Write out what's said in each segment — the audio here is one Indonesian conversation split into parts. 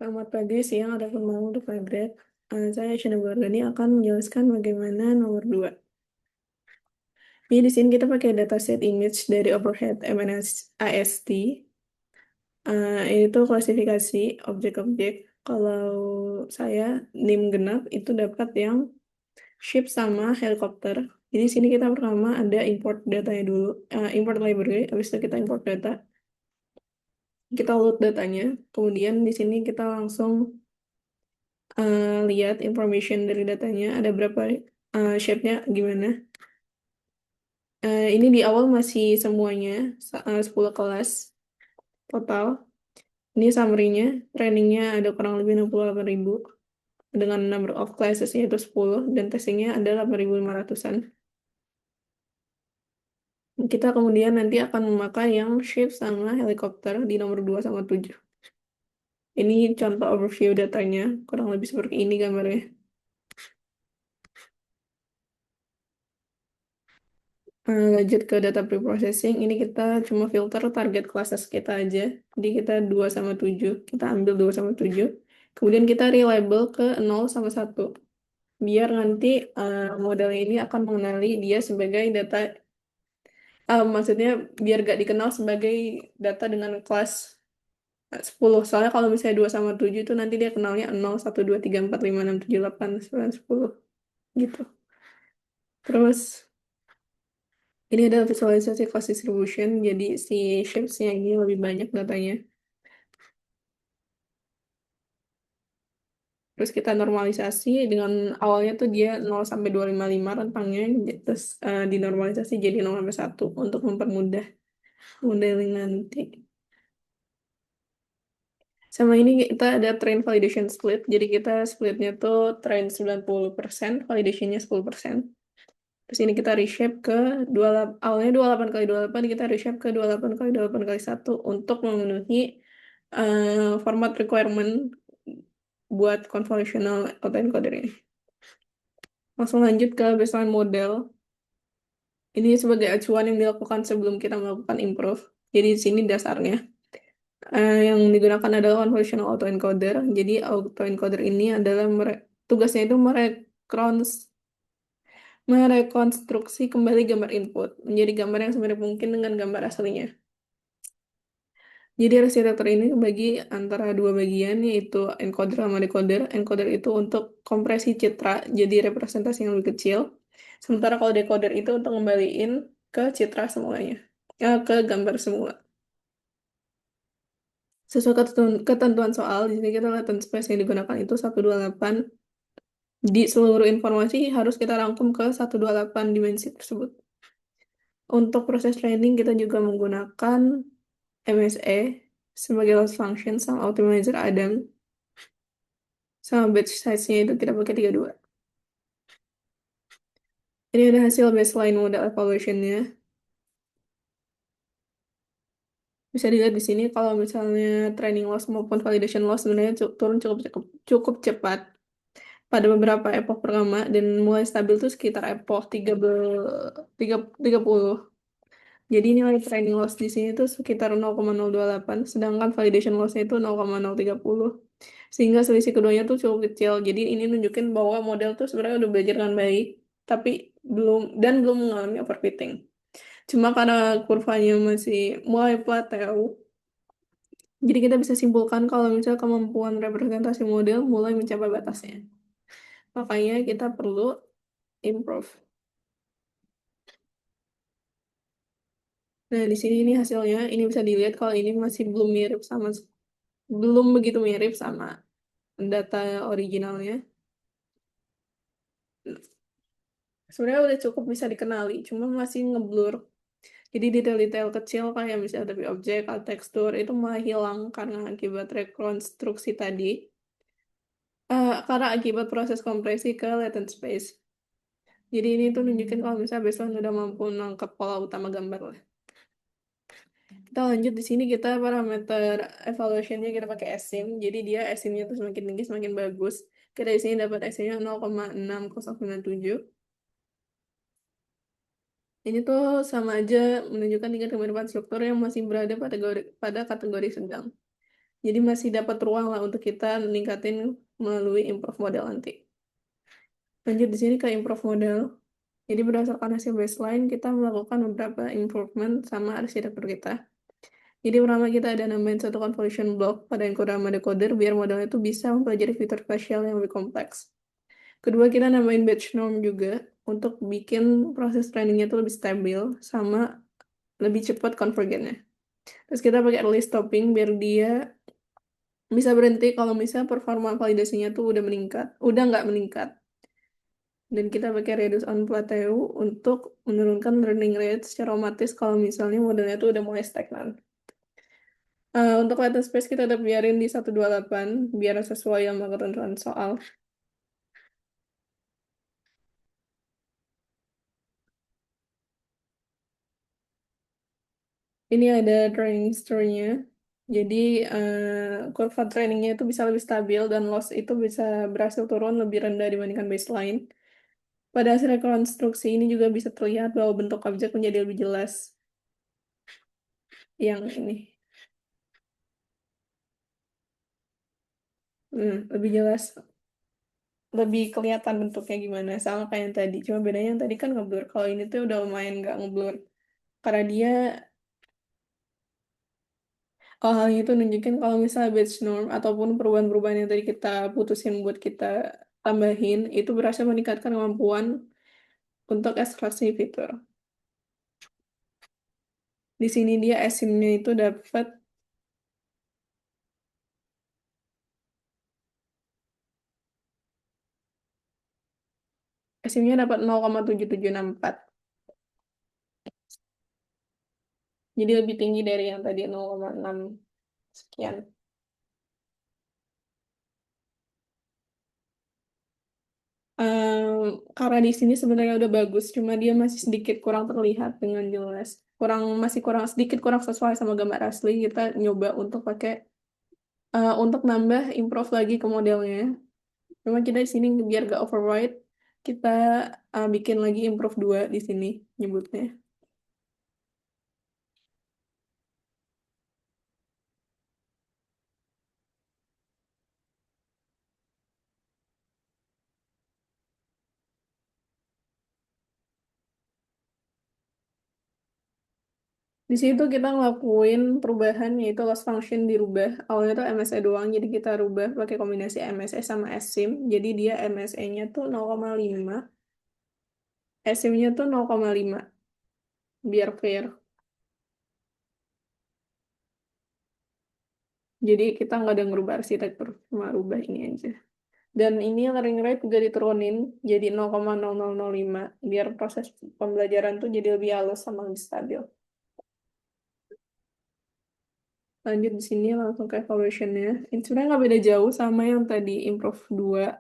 Selamat pagi, siang, ataupun malam untuk maghrib. Saya Shana Wardani akan menjelaskan bagaimana nomor 2. Jadi di sini kita pakai dataset image dari Overhead MNS AST. Ini tuh klasifikasi objek-objek. Kalau saya NIM genap itu dapat yang ship sama helikopter. Jadi di sini kita pertama ada import datanya dulu, import library, habis itu kita import data. Kita load datanya, kemudian di sini kita langsung lihat information dari datanya, ada berapa shape-nya gimana. Ini di awal masih semuanya 10 kelas total. Ini summary-nya, trainingnya ada kurang lebih 68.000 dengan number of classes yaitu 10 dan testingnya ada 8.500-an. Kita kemudian nanti akan memakai yang ship sama helikopter di nomor 2 sama 7. Ini contoh overview datanya, kurang lebih seperti ini gambarnya. Lanjut ke data preprocessing, ini kita cuma filter target classes kita aja. Jadi kita 2 sama 7, kita ambil 2 sama 7. Kemudian kita relabel ke 0 sama 1. Biar nanti model ini akan mengenali dia sebagai data, maksudnya biar gak dikenal sebagai data dengan kelas 10. Soalnya kalau misalnya 2 sama 7 itu nanti dia kenalnya 0, 1, 2, 3, 4, 5, 6, 7, 8, 9, 10 gitu. Terus ini ada visualisasi class distribution, jadi si shapes-nya ini lebih banyak datanya. Terus kita normalisasi dengan awalnya tuh dia 0 sampai 255 rentangnya, terus dinormalisasi jadi 0 sampai 1 untuk mempermudah modeling nanti. Sama ini kita ada train validation split, jadi kita splitnya tuh train 90%, validationnya 10%. Terus ini kita reshape ke awalnya 28 kali 28, kita reshape ke 28 kali 28 kali 1 untuk memenuhi format requirement buat convolutional autoencoder ini. Langsung lanjut ke baseline model. Ini sebagai acuan yang dilakukan sebelum kita melakukan improve. Jadi di sini dasarnya. Yang digunakan adalah convolutional autoencoder. Jadi autoencoder ini adalah tugasnya itu merekonstruksi kembali gambar input menjadi gambar yang semirip mungkin dengan gambar aslinya. Jadi arsitektur ini dibagi antara dua bagian, yaitu encoder sama decoder. Encoder itu untuk kompresi citra, jadi representasi yang lebih kecil. Sementara kalau decoder itu untuk ngembaliin ke citra semuanya, ke gambar semula. Sesuai ketentuan soal, di sini kita latent space yang digunakan itu 128. Di seluruh informasi harus kita rangkum ke 128 dimensi tersebut. Untuk proses training kita juga menggunakan MSE sebagai loss function sama optimizer Adam. Sama batch size-nya itu kita pakai 32. Ini ada hasil baseline model evaluation-nya. Bisa dilihat di sini kalau misalnya training loss maupun validation loss sebenarnya turun cukup cepat pada beberapa epoch pertama dan mulai stabil tuh sekitar epoch 30. Jadi nilai training loss di sini tuh sekitar 0,028, sedangkan validation loss-nya itu 0,030. Sehingga selisih keduanya tuh cukup kecil. Jadi ini nunjukin bahwa model tuh sebenarnya udah belajar dengan baik, tapi belum mengalami overfitting. Cuma karena kurvanya masih mulai plateau, jadi kita bisa simpulkan kalau misalnya kemampuan representasi model mulai mencapai batasnya. Makanya kita perlu improve. Nah, di sini ini hasilnya. Ini bisa dilihat kalau ini masih belum begitu mirip sama data originalnya. Sebenarnya udah cukup bisa dikenali, cuma masih ngeblur. Jadi detail-detail kecil kayak misalnya tapi objek atau tekstur itu malah hilang karena akibat rekonstruksi tadi. Karena akibat proses kompresi ke latent space. Jadi ini tuh nunjukin kalau misalnya baseline udah mampu nangkep pola utama gambar lah. Kita lanjut di sini kita parameter evaluationnya kita pakai SIM. Jadi dia SIM-nya tuh semakin tinggi semakin bagus. Kita di sini dapat SIM-nya 0,6097. Ini tuh sama aja menunjukkan tingkat kemiripan struktur yang masih berada pada kategori sedang. Jadi masih dapat ruang lah untuk kita meningkatin melalui improve model nanti. Lanjut di sini ke improve model. Jadi berdasarkan hasil baseline, kita melakukan beberapa improvement sama arsitektur kita. Jadi pertama kita ada nambahin satu convolution block pada encoder sama decoder biar modelnya itu bisa mempelajari fitur spasial yang lebih kompleks. Kedua, kita nambahin batch norm juga untuk bikin proses trainingnya itu lebih stabil sama lebih cepat convergennya. Terus kita pakai early stopping biar dia bisa berhenti kalau misalnya performa validasinya tuh udah nggak meningkat. Dan kita pakai reduce on plateau untuk menurunkan learning rate secara otomatis kalau misalnya modelnya tuh udah mulai stagnan. Untuk latent space kita udah biarin di 128 biar sesuai sama ketentuan soal. Ini ada training history-nya. Jadi kurva trainingnya itu bisa lebih stabil dan loss itu bisa berhasil turun lebih rendah dibandingkan baseline. Pada hasil rekonstruksi ini juga bisa terlihat bahwa bentuk objek menjadi lebih jelas. Yang ini. Lebih jelas, lebih kelihatan bentuknya gimana. Sama kayak yang tadi. Cuma bedanya yang tadi kan ngeblur. Kalau ini tuh udah lumayan nggak ngeblur. Karena dia hal itu nunjukin kalau misalnya batch norm ataupun perubahan-perubahan yang tadi kita putusin buat kita tambahin, itu berhasil meningkatkan kemampuan untuk ekstraksi fitur. Di sini dia asimnya itu dapat asimnya dapat 0,7764. Jadi lebih tinggi dari yang tadi 0,6 sekian. Karena di sini sebenarnya udah bagus, cuma dia masih sedikit kurang terlihat dengan jelas. Masih kurang sedikit kurang sesuai sama gambar asli. Kita nyoba untuk untuk nambah improve lagi ke modelnya. Cuma kita di sini biar gak override, kita bikin lagi improve 2 di sini nyebutnya. Di situ kita ngelakuin perubahan yaitu loss function dirubah. Awalnya tuh MSE doang, jadi kita rubah pakai kombinasi MSE sama SSIM. Jadi dia MSE-nya tuh 0,5, SSIM-nya tuh 0,5 biar fair. Jadi kita nggak ada ngerubah arsitektur, cuma rubah ini aja. Dan ini learning rate juga diturunin jadi 0,0005 biar proses pembelajaran tuh jadi lebih halus sama lebih stabil. Lanjut di sini langsung ke evaluation-nya. Ini sebenarnya nggak beda jauh sama yang tadi improve 2.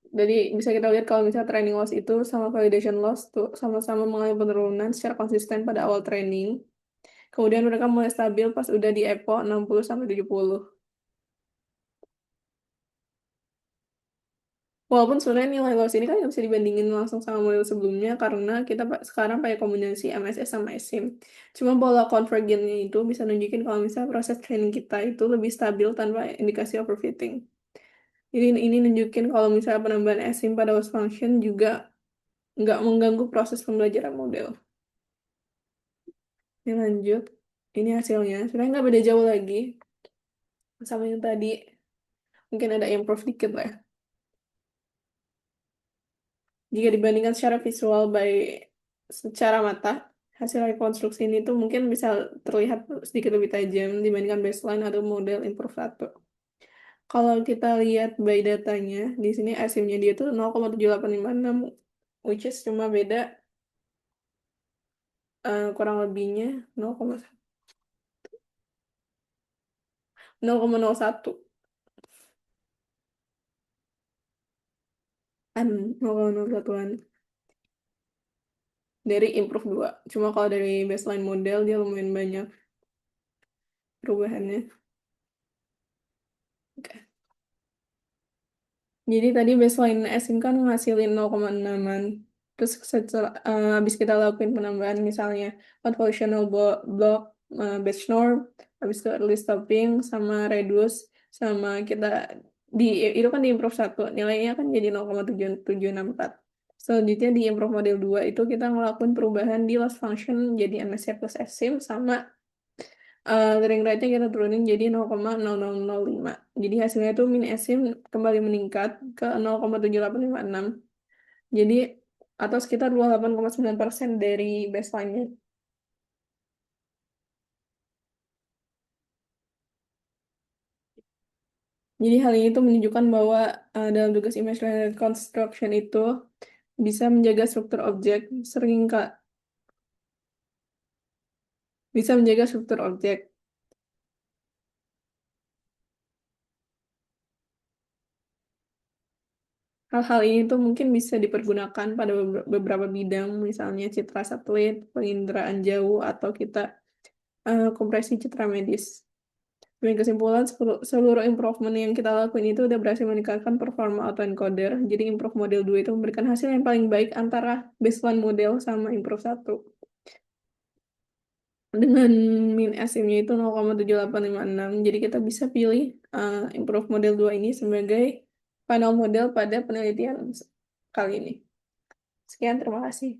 Jadi bisa kita lihat kalau misalnya training loss itu sama validation loss tuh sama-sama mengalami penurunan secara konsisten pada awal training. Kemudian mereka mulai stabil pas udah di EPO 60 sampai 70. Walaupun sebenarnya nilai loss ini kan nggak bisa dibandingin langsung sama model sebelumnya karena kita sekarang pakai kombinasi MSS sama SIM. Cuma pola convergennya itu bisa nunjukin kalau misalnya proses training kita itu lebih stabil tanpa indikasi overfitting. Ini nunjukin kalau misalnya penambahan SIM pada loss function juga nggak mengganggu proses pembelajaran model. Ini lanjut. Ini hasilnya. Sebenarnya nggak beda jauh lagi sama yang tadi. Mungkin ada improve dikit lah. Jika dibandingkan secara visual secara mata, hasil rekonstruksi ini tuh mungkin bisa terlihat sedikit lebih tajam dibandingkan baseline atau model improve 1. Kalau kita lihat by datanya, di sini asimnya dia tuh 0,7856, which is cuma beda kurang lebihnya 0,01 an 0,01an dari improve 2. Cuma kalau dari baseline model dia lumayan banyak perubahannya. Oke. Jadi tadi baseline asim kan ngasilin 0,6-an. Terus setelah habis kita lakuin penambahan misalnya convolutional block batch norm, habis itu early stopping, sama reduce, sama kita di itu kan di improve 1 nilainya kan jadi 0,7764. Selanjutnya di improve model 2 itu kita ngelakuin perubahan di loss function jadi MSC plus SIM, sama learning rate-nya kita turunin jadi 0,0005. Jadi hasilnya itu min SIM kembali meningkat ke 0,7856. Jadi atau sekitar 28,9% dari baseline-nya. Jadi hal ini tuh menunjukkan bahwa dalam tugas image related construction itu bisa menjaga struktur objek sering bisa menjaga struktur objek. Hal-hal ini tuh mungkin bisa dipergunakan pada beberapa bidang, misalnya citra satelit, penginderaan jauh, atau kita kompresi citra medis. Dengan kesimpulan, seluruh improvement yang kita lakuin itu udah berhasil meningkatkan performa autoencoder. Jadi improve model 2 itu memberikan hasil yang paling baik antara baseline model sama improve 1. Dengan min SIM-nya itu 0,7856. Jadi kita bisa pilih improve model 2 ini sebagai final model pada penelitian kali ini. Sekian, terima kasih.